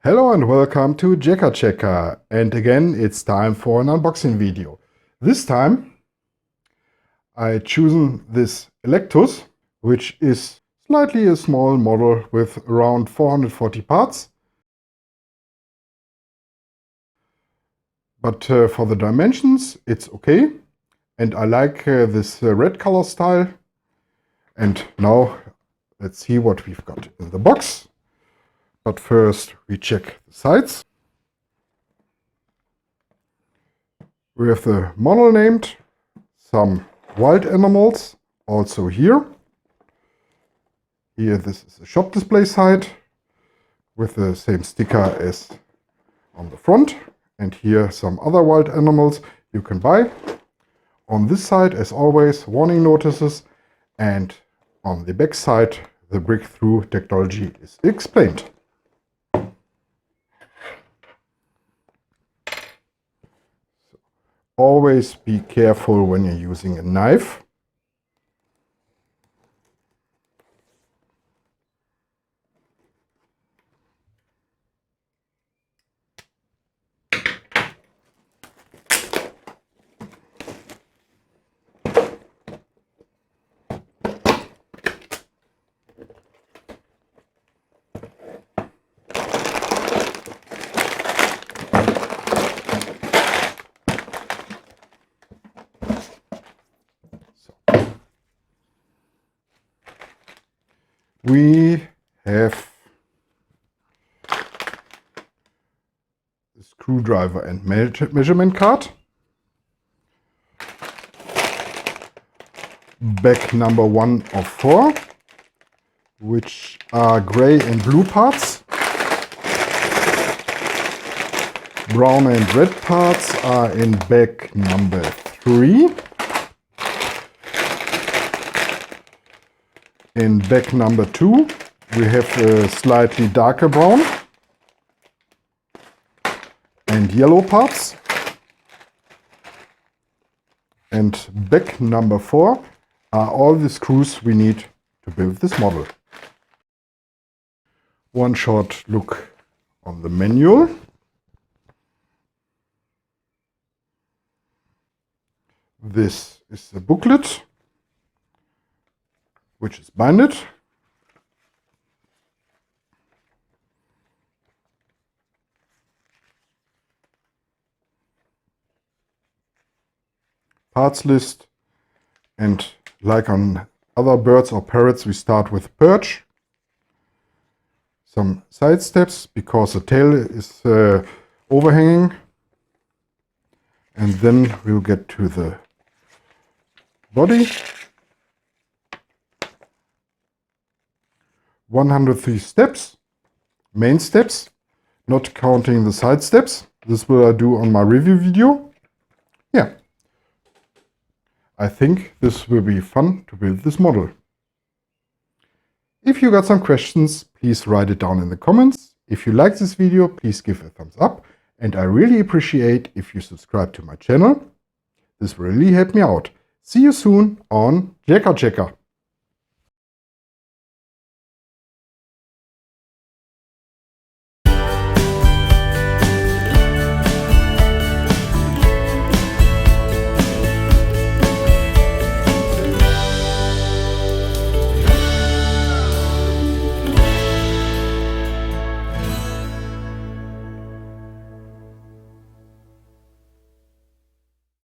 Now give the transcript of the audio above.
Hello and welcome to JEKCA Checker, and again it's time for an unboxing video. This time I chosen this Eclectus, which is slightly a small model with around 440 parts. But for the dimensions it's okay, and I like this red color style. And now let's see what we've got in the box. But first we check the sides. We have the model named, some wild animals also here. Here this is a shop display side with the same sticker as on the front. And here some other wild animals you can buy. On this side, as always, warning notices, and on the back side the breakthrough technology is explained. Always be careful when you're using a knife. We have the screwdriver and measurement card, bag number 1 of 4, which are gray and blue parts. Brown and red parts are in bag number 3. In bag number 2 we have a slightly darker brown and yellow parts. And bag number 4 are all the screws we need to build this model. One short look on the manual. This is the booklet, which is binded. Parts list, and like on other birds or parrots, we start with perch. Some side steps because the tail is overhanging, and then we'll get to the body. 103 steps, main steps, not counting the side steps. This will I do on my review video. Yeah, I think this will be fun to build this model. If you got some questions, please write it down in the comments. If you like this video, please give a thumbs up, and I really appreciate if you subscribe to my channel. This will really help me out. See you soon on JEKCA Checker.